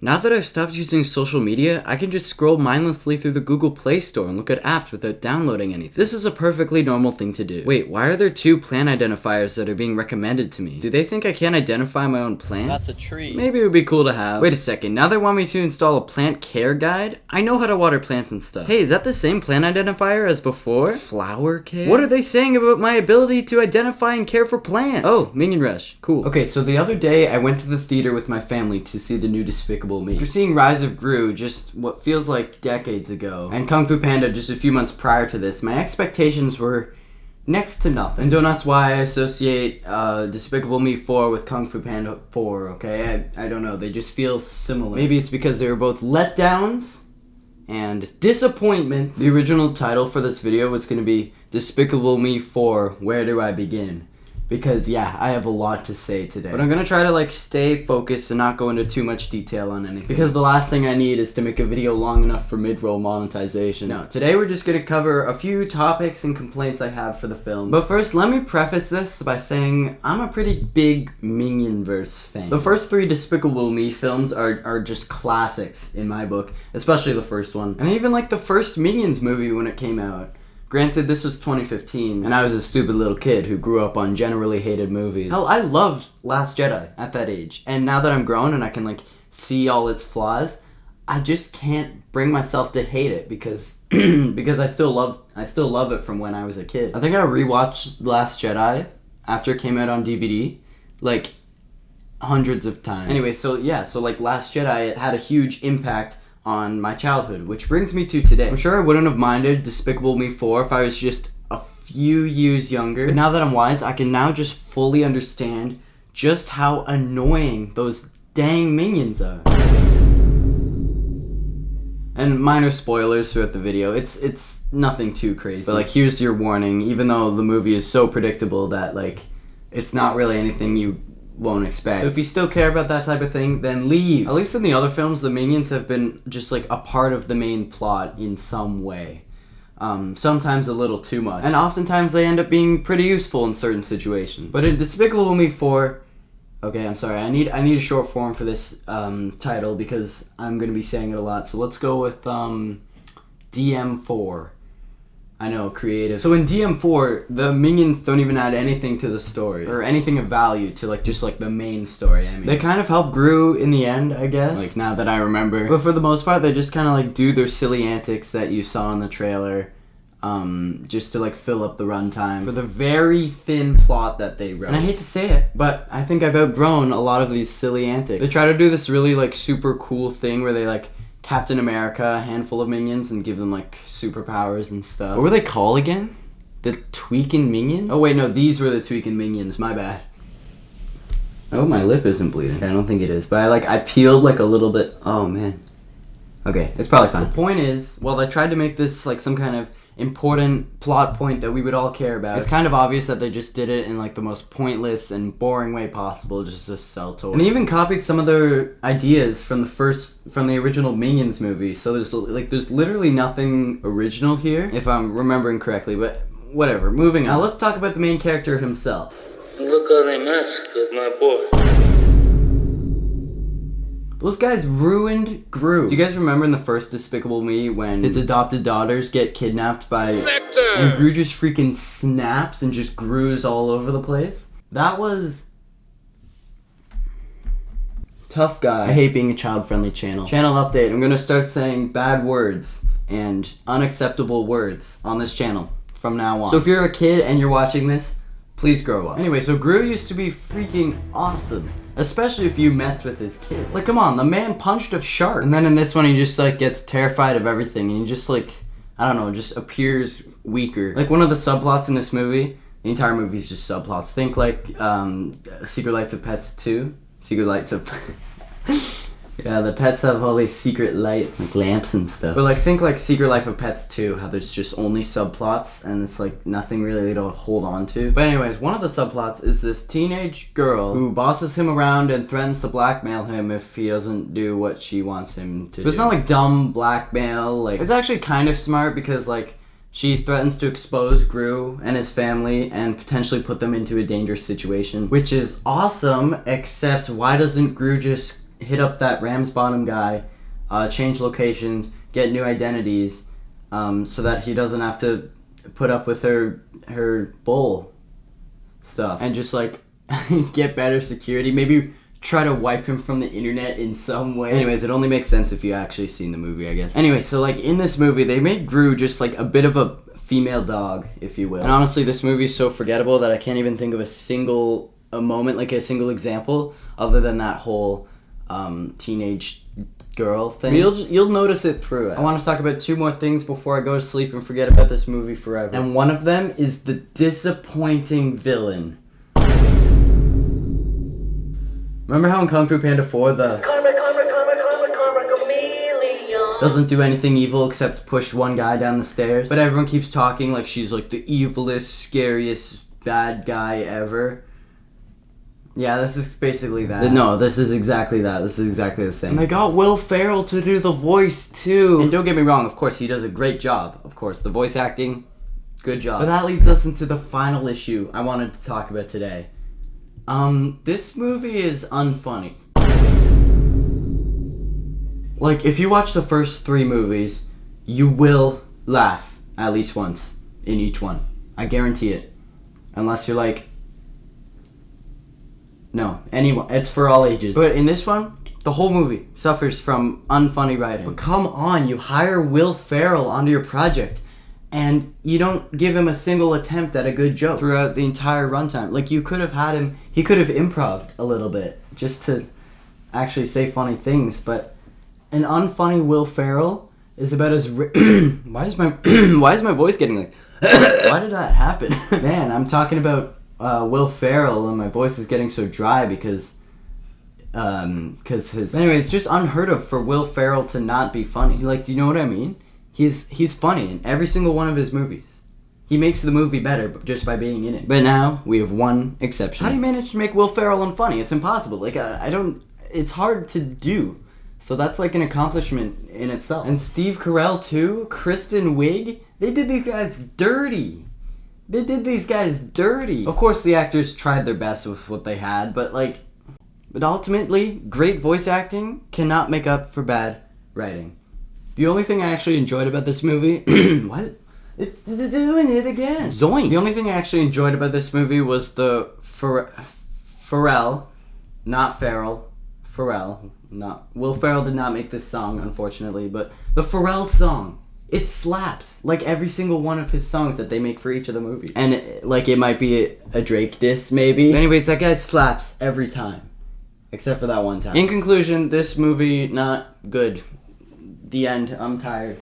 Now that I've stopped using social media, I can just scroll mindlessly through the Google Play Store and look at apps without downloading anything. This is a perfectly normal thing to do. Wait, why are there 2 plant identifiers that are being recommended to me? Do they think I can't identify my own plant? That's a tree. Maybe it would be cool to have. Wait a second, now they want me to install a plant care guide? I know how to water plants and stuff. Hey, is that the same plant identifier as before? Flower care? What are they saying about my ability to identify and care for plants? Oh, Minion Rush. Cool. Okay, so the other day I went to the theater with my family to see the new Despicable Me. After seeing Rise of Gru just what feels like decades ago, and Kung Fu Panda just a few months prior to this, my expectations were next to nothing. And don't ask why I associate Despicable Me 4 with Kung Fu Panda 4, okay? I don't know, they just feel similar. Maybe it's because they were both letdowns and disappointments. The original title for this video was going to be Despicable Me 4, Where Do I Begin? Because, yeah, I have a lot to say today. But I'm gonna try to, stay focused and not go into too much detail on anything. Because the last thing I need is to make a video long enough for mid-roll monetization. No, today we're just gonna cover a few topics and complaints I have for the film. But first, let me preface this by saying I'm a pretty big Minionverse fan. The first 3 Despicable Me films are just classics in my book, especially the first one. And I even like the first Minions movie when it came out. Granted, this was 2015, and I was a stupid little kid who grew up on generally hated movies. Hell, I loved Last Jedi at that age, and now that I'm grown and I can, see all its flaws, I just can't bring myself to hate it because because I still love it from when I was a kid. I think I rewatched Last Jedi after it came out on DVD, hundreds of times. Anyway, so Last Jedi, it had a huge impact on my childhood, which brings me to today. I'm sure I wouldn't have minded Despicable Me 4 if I was just a few years younger, but now that I'm wise, I can now just fully understand just how annoying those dang minions are. And minor spoilers throughout the video, it's nothing too crazy. But here's your warning, even though the movie is so predictable that it's not really anything you won't expect. So if you still care about that type of thing, then leave. At least in the other films, the minions have been just a part of the main plot in some way. Sometimes a little too much. And oftentimes they end up being pretty useful in certain situations. But in Despicable Me 4, okay, I'm sorry, I need a short form for this title because I'm gonna be saying it a lot. So let's go with DM4. I know, creative. So in DM4, the minions don't even add anything to the story, or anything of value to just the main story, I mean. They kind of help Gru in the end, I guess. Now that I remember. But for the most part, they just kind of do their silly antics that you saw in the trailer, just to fill up the runtime for the very thin plot that they wrote. And I hate to say it, but I think I've outgrown a lot of these silly antics. They try to do this really super cool thing where they Captain America, a handful of minions, and give them superpowers and stuff. What were they called again? The Tweakin' Minions? Oh wait, no, these were the Tweakin' Minions, my bad. Oh, my lip isn't bleeding. I don't think it is, but I peeled a little bit. Oh man. Okay, it's probably fine. The point is, while I tried to make this some kind of important plot point that we would all care about, it's kind of obvious that they just did it in the most pointless and boring way possible just to sell toys. And they even copied some of their ideas from the original Minions movie, so there's literally nothing original here, if I'm remembering correctly, but whatever, moving on. Now let's talk about the main character himself. Look how they mess with my boy. Those guys ruined Gru. Do you guys remember in the first Despicable Me when his adopted daughters get kidnapped by Victor, and Gru just freaking snaps and just Gru's all over the place? That was tough guy. I hate being a child-friendly channel. Channel update. I'm gonna start saying bad words and unacceptable words on this channel from now on. So if you're a kid and you're watching this, please grow up. Anyway, so Gru used to be freaking awesome. Especially if you messed with his kids. Come on, the man punched a shark. And then in this one, he just, gets terrified of everything. And he just, I don't know, just appears weaker. One of the subplots in this movie, the entire movie is just subplots. Think, Secret Lights of Pets 2. Secret Lights of... Yeah, the pets have all these secret lights, lamps and stuff. But think Secret Life of Pets 2, how there's just only subplots and it's nothing really to hold on to. But anyways, one of the subplots is this teenage girl who bosses him around and threatens to blackmail him if he doesn't do what she wants him to do. It's not dumb blackmail, it's actually kind of smart because she threatens to expose Gru and his family and potentially put them into a dangerous situation, which is awesome, except why doesn't Gru just hit up that Rams Bottom guy, change locations, get new identities, so that he doesn't have to put up with her bull stuff, and just like get better security. Maybe try to wipe him from the internet in some way. Anyways, it only makes sense if you actually seen the movie, I guess. Anyway, so like in this movie, they made Gru just like a bit of a female dog, if you will. And honestly, this movie is so forgettable that I can't even think of a moment, like a single example, other than that whole teenage girl thing. You'll notice it through it. I want to talk about 2 more things before I go to sleep and forget about this movie forever. And one of them is the disappointing villain. Remember how in Kung Fu Panda 4 the Karma, chameleon doesn't do anything evil except push one guy down the stairs? But everyone keeps talking like she's like the evilest, scariest bad guy ever. Yeah, this is basically that. No, this is exactly that. This is exactly the same. And they got Will Ferrell to do the voice too. And don't get me wrong, of course he does a great job. Of course, the voice acting, good job. But that leads us into the final issue I wanted to talk about today. This movie is unfunny. Like, if you watch the first 3 movies, you will laugh at least once in each one. I guarantee it. Unless you're like, no, anyone. It's for all ages. But in this one, the whole movie suffers from unfunny writing. But come on, you hire Will Ferrell onto your project, and you don't give him a single attempt at a good joke throughout the entire runtime. Like, you could have had him, he could have improv'd a little bit just to actually say funny things, but an unfunny Will Ferrell is about as why is my voice getting like why did that happen? Man, I'm talking about Will Ferrell and my voice is getting so dry because his... Anyway, it's just unheard of for Will Ferrell to not be funny. Like, do you know what I mean? He's funny in every single one of his movies. He makes the movie better just by being in it. But now, we have one exception. How do you manage to make Will Ferrell unfunny? It's impossible. Like, I don't... It's hard to do. So that's like an accomplishment in itself. And Steve Carell too, Kristen Wiig, they did these guys dirty. Of course the actors tried their best with what they had, but ultimately, great voice acting cannot make up for bad writing. The only thing I actually enjoyed about this movie... What? It's doing it again. Zoinks. The only thing I actually enjoyed about this movie was the Pharrell, not Ferrell. Pharrell, not... Will Ferrell did not make this song, unfortunately, but the Pharrell song, it slaps. Like every single one of his songs that they make for each of the movies. And it might be a Drake diss, maybe. But anyways, that guy slaps every time. Except for that one time. In conclusion, this movie, not good. The end. I'm tired.